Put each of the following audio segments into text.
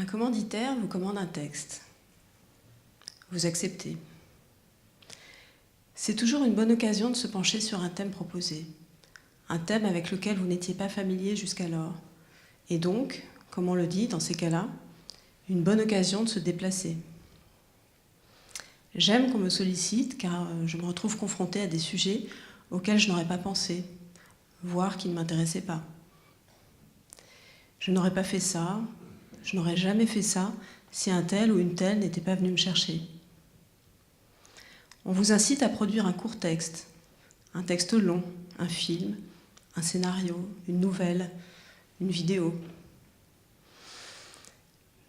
Un commanditaire vous commande un texte. Vous acceptez. C'est toujours une bonne occasion de se pencher sur un thème proposé, un thème avec lequel vous n'étiez pas familier jusqu'alors. Et donc, comme on le dit dans ces cas-là, une bonne occasion de se déplacer. J'aime qu'on me sollicite car je me retrouve confrontée à des sujets auxquels je n'aurais pas pensé, voire qui ne m'intéressaient pas. Je n'aurais pas fait ça, je n'aurais jamais fait ça si un tel ou une telle n'était pas venu me chercher. On vous incite à produire un court texte, un texte long, un film, un scénario, une nouvelle, une vidéo.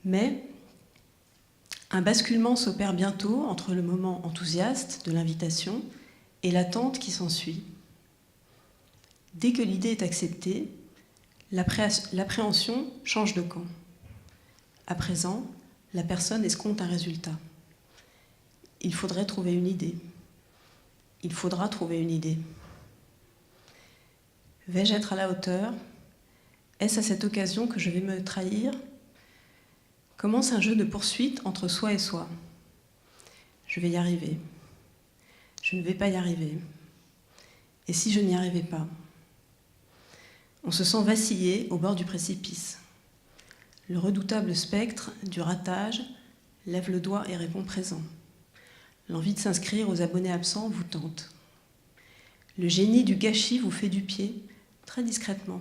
Mais un basculement s'opère bientôt entre le moment enthousiaste de l'invitation et l'attente qui s'ensuit. Dès que l'idée est acceptée, l'appréhension change de camp. À présent, la personne escompte un résultat. Il faudrait trouver une idée. Il faudra trouver une idée. Vais-je être à la hauteur? Est-ce à cette occasion que je vais me trahir? Commence un jeu de poursuite entre soi et soi. Je vais y arriver. Je ne vais pas y arriver. Et si je n'y arrivais pas? On se sent vaciller au bord du précipice. Le redoutable spectre du ratage lève le doigt et répond présent. L'envie de s'inscrire aux abonnés absents vous tente. Le génie du gâchis vous fait du pied, très discrètement.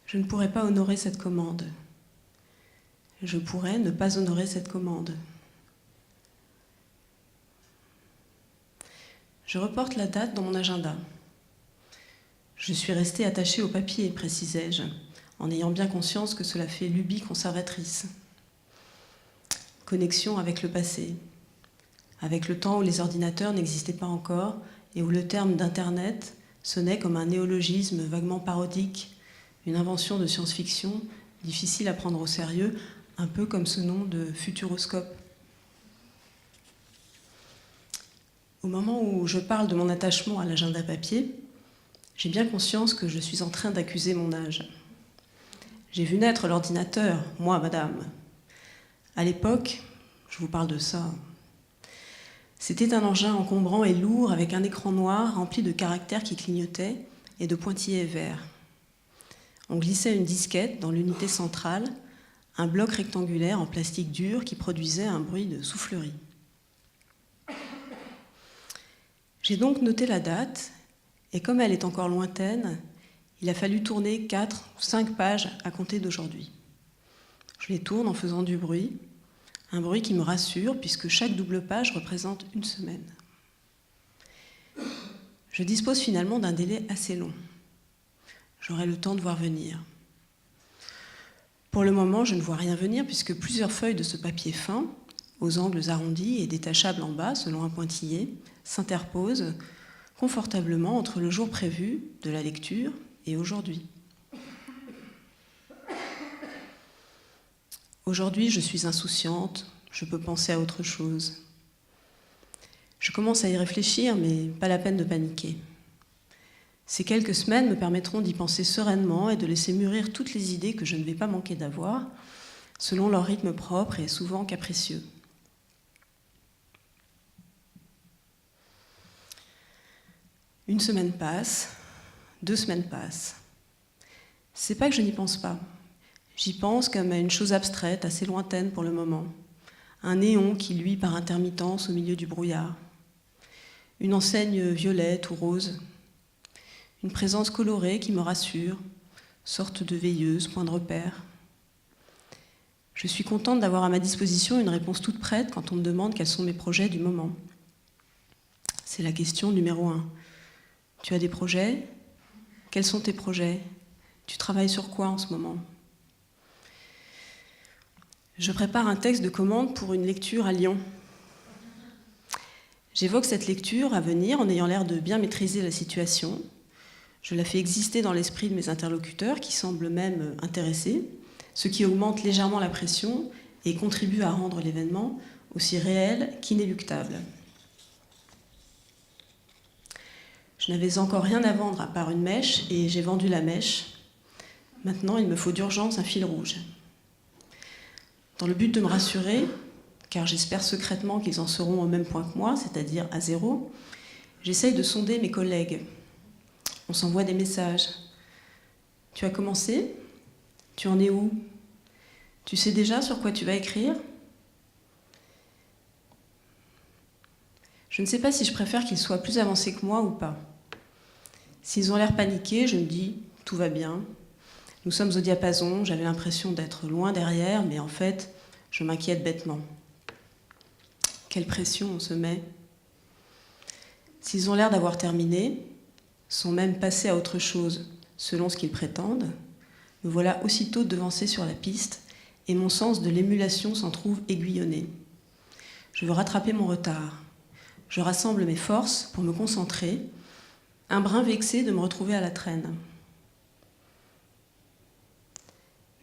Je ne pourrais pas honorer cette commande. Je pourrais ne pas honorer cette commande. Je reporte la date dans mon agenda. Je suis restée attachée au papier, précisai-je, en ayant bien conscience que cela fait lubie conservatrice. Connexion avec le passé, avec le temps où les ordinateurs n'existaient pas encore et où le terme d'Internet sonnait comme un néologisme vaguement parodique, une invention de science-fiction difficile à prendre au sérieux, un peu comme ce nom de futuroscope. Au moment où je parle de mon attachement à l'agenda papier, j'ai bien conscience que je suis en train d'accuser mon âge. J'ai vu naître l'ordinateur, moi, madame. À l'époque, je vous parle de ça, c'était un engin encombrant et lourd avec un écran noir rempli de caractères qui clignotaient et de pointillés verts. On glissait une disquette dans l'unité centrale, un bloc rectangulaire en plastique dur qui produisait un bruit de soufflerie. J'ai donc noté la date, et comme elle est encore lointaine, il a fallu tourner 4 ou 5 pages à compter d'aujourd'hui. Je les tourne en faisant du bruit, un bruit qui me rassure puisque chaque double page représente une semaine. Je dispose finalement d'un délai assez long. J'aurai le temps de voir venir. Pour le moment, je ne vois rien venir puisque plusieurs feuilles de ce papier fin, aux angles arrondis et détachables en bas selon un pointillé, s'interposent confortablement entre le jour prévu de la lecture et aujourd'hui. Aujourd'hui, je suis insouciante, je peux penser à autre chose. Je commence à y réfléchir, mais pas la peine de paniquer. Ces quelques semaines me permettront d'y penser sereinement et de laisser mûrir toutes les idées que je ne vais pas manquer d'avoir, selon leur rythme propre et souvent capricieux. Une semaine passe, 2 semaines passent. C'est pas que je n'y pense pas. J'y pense comme à une chose abstraite, assez lointaine pour le moment. Un néon qui luit par intermittence au milieu du brouillard. Une enseigne violette ou rose. Une présence colorée qui me rassure, sorte de veilleuse, point de repère. Je suis contente d'avoir à ma disposition une réponse toute prête quand on me demande quels sont mes projets du moment. C'est la question numéro 1. Tu as des projets? Quels sont tes projets? Tu travailles sur quoi en ce moment? Je prépare un texte de commande pour une lecture à Lyon. J'évoque cette lecture à venir en ayant l'air de bien maîtriser la situation. Je la fais exister dans l'esprit de mes interlocuteurs qui semblent même intéressés, ce qui augmente légèrement la pression et contribue à rendre l'événement aussi réel qu'inéluctable. Je n'avais encore rien à vendre à part une mèche et j'ai vendu la mèche. Maintenant, il me faut d'urgence un fil rouge. Dans le but de me rassurer, car j'espère secrètement qu'ils en seront au même point que moi, c'est-à-dire à 0, j'essaye de sonder mes collègues. On s'envoie des messages. Tu as commencé ? Tu en es où ? Tu sais déjà sur quoi tu vas écrire ? Je ne sais pas si je préfère qu'ils soient plus avancés que moi ou pas. S'ils ont l'air paniqués, je me dis « tout va bien ». Nous sommes au diapason, j'avais l'impression d'être loin derrière, mais en fait, je m'inquiète bêtement. Quelle pression on se met. S'ils ont l'air d'avoir terminé, sont même passés à autre chose, selon ce qu'ils prétendent, me voilà aussitôt devancé sur la piste, et mon sens de l'émulation s'en trouve aiguillonné. Je veux rattraper mon retard. Je rassemble mes forces pour me concentrer, un brin vexé de me retrouver à la traîne.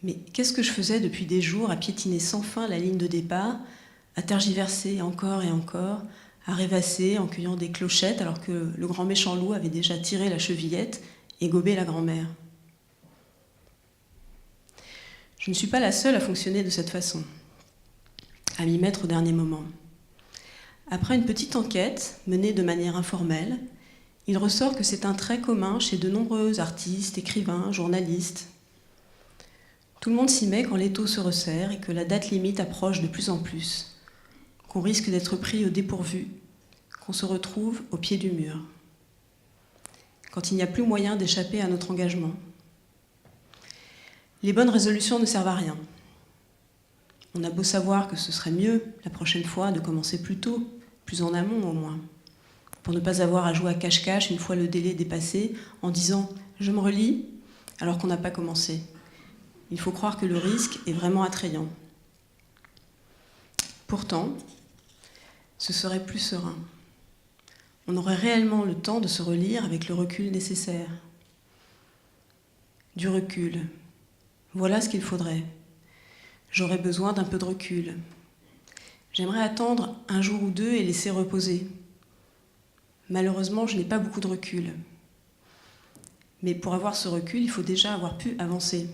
Mais qu'est-ce que je faisais depuis des jours à piétiner sans fin la ligne de départ, à tergiverser encore et encore, à rêvasser en cueillant des clochettes alors que le grand méchant loup avait déjà tiré la chevillette et gobé la grand-mère. Je ne suis pas la seule à fonctionner de cette façon, à m'y mettre au dernier moment. Après une petite enquête menée de manière informelle, il ressort que c'est un trait commun chez de nombreux artistes, écrivains, journalistes. Tout le monde s'y met quand l'étau se resserre et que la date limite approche de plus en plus, qu'on risque d'être pris au dépourvu, qu'on se retrouve au pied du mur, quand il n'y a plus moyen d'échapper à notre engagement. Les bonnes résolutions ne servent à rien. On a beau savoir que ce serait mieux, la prochaine fois, de commencer plus tôt, plus en amont au moins, pour ne pas avoir à jouer à cache-cache une fois le délai dépassé, en disant « je me relis » alors qu'on n'a pas commencé. Il faut croire que le risque est vraiment attrayant. Pourtant, ce serait plus serein. On aurait réellement le temps de se relire avec le recul nécessaire. Du recul. Voilà ce qu'il faudrait. J'aurais besoin d'un peu de recul. J'aimerais attendre un jour ou deux et laisser reposer. Malheureusement, je n'ai pas beaucoup de recul. Mais pour avoir ce recul, il faut déjà avoir pu avancer.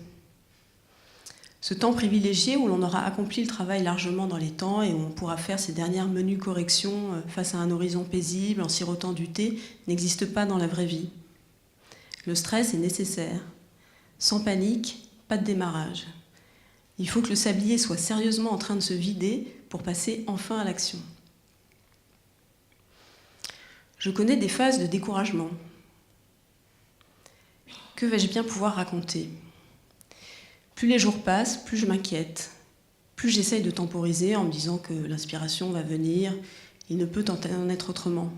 Ce temps privilégié où l'on aura accompli le travail largement dans les temps et où on pourra faire ses dernières menues corrections face à un horizon paisible en sirotant du thé n'existe pas dans la vraie vie. Le stress est nécessaire. Sans panique, pas de démarrage. Il faut que le sablier soit sérieusement en train de se vider pour passer enfin à l'action. Je connais des phases de découragement. Que vais-je bien pouvoir raconter ? Plus les jours passent, plus je m'inquiète. Plus j'essaye de temporiser en me disant que l'inspiration va venir, il ne peut en être autrement.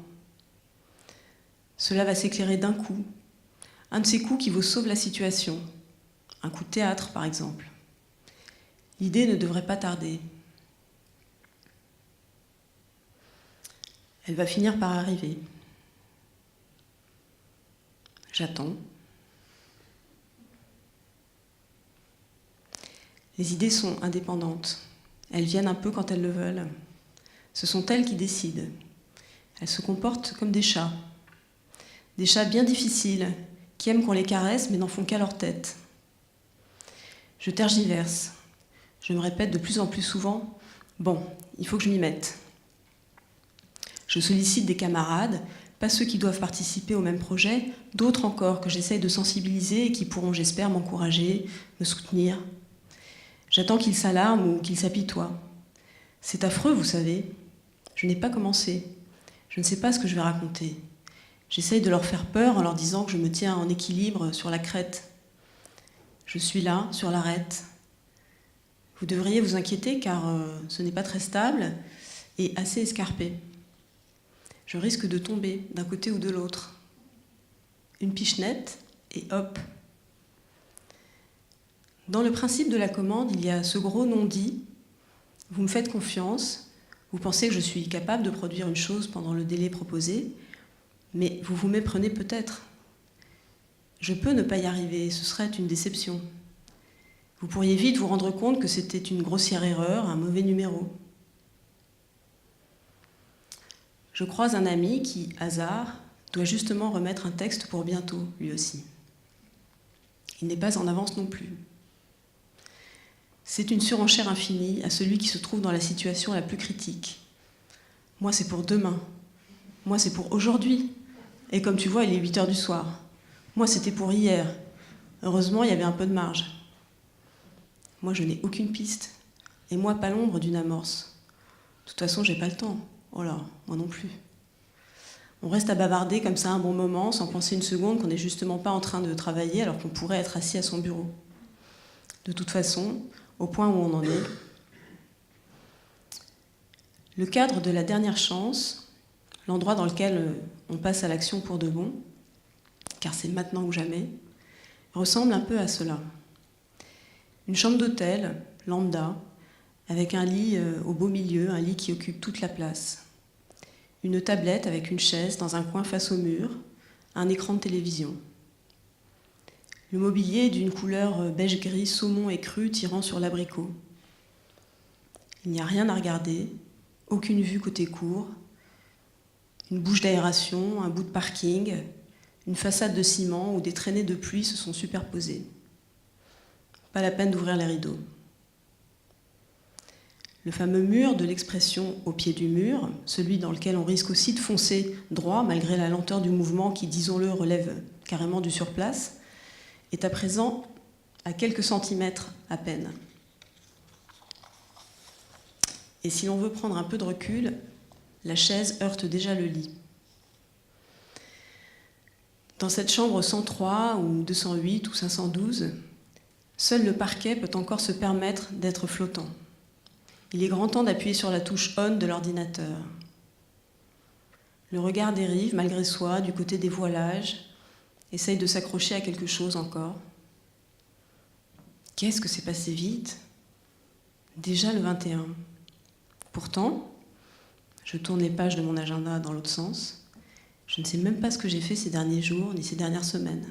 Cela va s'éclairer d'un coup. Un de ces coups qui vous sauve la situation. Un coup de théâtre, par exemple. L'idée ne devrait pas tarder. Elle va finir par arriver. J'attends. Les idées sont indépendantes. Elles viennent un peu quand elles le veulent. Ce sont elles qui décident. Elles se comportent comme des chats. Des chats bien difficiles, qui aiment qu'on les caresse mais n'en font qu'à leur tête. Je tergiverse. Je me répète de plus en plus souvent « Bon, il faut que je m'y mette ». Je sollicite des camarades, pas ceux qui doivent participer au même projet, d'autres encore que j'essaye de sensibiliser et qui pourront, j'espère, m'encourager, me soutenir. J'attends qu'ils s'alarment ou qu'ils s'apitoient. C'est affreux, vous savez. Je n'ai pas commencé. Je ne sais pas ce que je vais raconter. J'essaye de leur faire peur en leur disant que je me tiens en équilibre sur la crête. Je suis là, sur l'arête. Vous devriez vous inquiéter car ce n'est pas très stable et assez escarpé. Je risque de tomber d'un côté ou de l'autre. Une pichenette et hop. Dans le principe de la commande, il y a ce gros non-dit. Vous me faites confiance, vous pensez que je suis capable de produire une chose pendant le délai proposé, mais vous vous méprenez peut-être. Je peux ne pas y arriver, ce serait une déception. Vous pourriez vite vous rendre compte que c'était une grossière erreur, un mauvais numéro. Je croise un ami qui, hasard, doit justement remettre un texte pour bientôt, lui aussi. Il n'est pas en avance non plus. C'est une surenchère infinie à celui qui se trouve dans la situation la plus critique. Moi, c'est pour demain. Moi, c'est pour aujourd'hui. Et comme tu vois, il est 8 heures du soir. Moi, c'était pour hier. Heureusement, il y avait un peu de marge. Moi, je n'ai aucune piste. Et moi, pas l'ombre d'une amorce. De toute façon, j'ai pas le temps. Oh là, moi non plus. On reste à bavarder comme ça un bon moment, sans penser une seconde qu'on n'est justement pas en train de travailler alors qu'on pourrait être assis à son bureau. De toute façon, au point où on en est, le cadre de la dernière chance, l'endroit dans lequel on passe à l'action pour de bon, car c'est maintenant ou jamais, ressemble un peu à cela. Une chambre d'hôtel, lambda, avec un lit au beau milieu, un lit qui occupe toute la place. Une tablette avec une chaise dans un coin face au mur, un écran de télévision. Le mobilier est d'une couleur beige-gris, saumon et cru tirant sur l'abricot. Il n'y a rien à regarder, aucune vue côté cour, une bouche d'aération, un bout de parking, une façade de ciment où des traînées de pluie se sont superposées. Pas la peine d'ouvrir les rideaux. Le fameux mur de l'expression au pied du mur, celui dans lequel on risque aussi de foncer droit malgré la lenteur du mouvement qui, disons-le, relève carrément du surplace, est à présent à quelques centimètres à peine. Et si l'on veut prendre un peu de recul, la chaise heurte déjà le lit. Dans cette chambre 103 ou 208 ou 512, seul le parquet peut encore se permettre d'être flottant. Il est grand temps d'appuyer sur la touche on de l'ordinateur. Le regard dérive, malgré soi, du côté des voilages, essaye de s'accrocher à quelque chose encore. Qu'est-ce que c'est passé vite ? Déjà le 21. Pourtant, je tourne les pages de mon agenda dans l'autre sens. Je ne sais même pas ce que j'ai fait ces derniers jours, ni ces dernières semaines.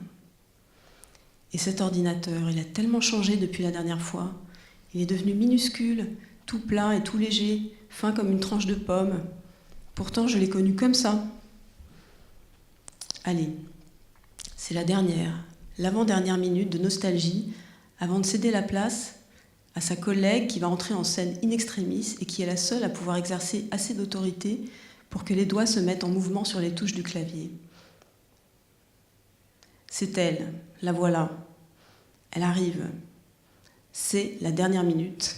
Et cet ordinateur, il a tellement changé depuis la dernière fois. Il est devenu minuscule, tout plat et tout léger, fin comme une tranche de pomme. Pourtant, je l'ai connu comme ça. Allez, c'est la dernière, l'avant-dernière minute de nostalgie avant de céder la place à sa collègue qui va entrer en scène in extremis et qui est la seule à pouvoir exercer assez d'autorité pour que les doigts se mettent en mouvement sur les touches du clavier. C'est elle, la voilà. Elle arrive. C'est la dernière minute.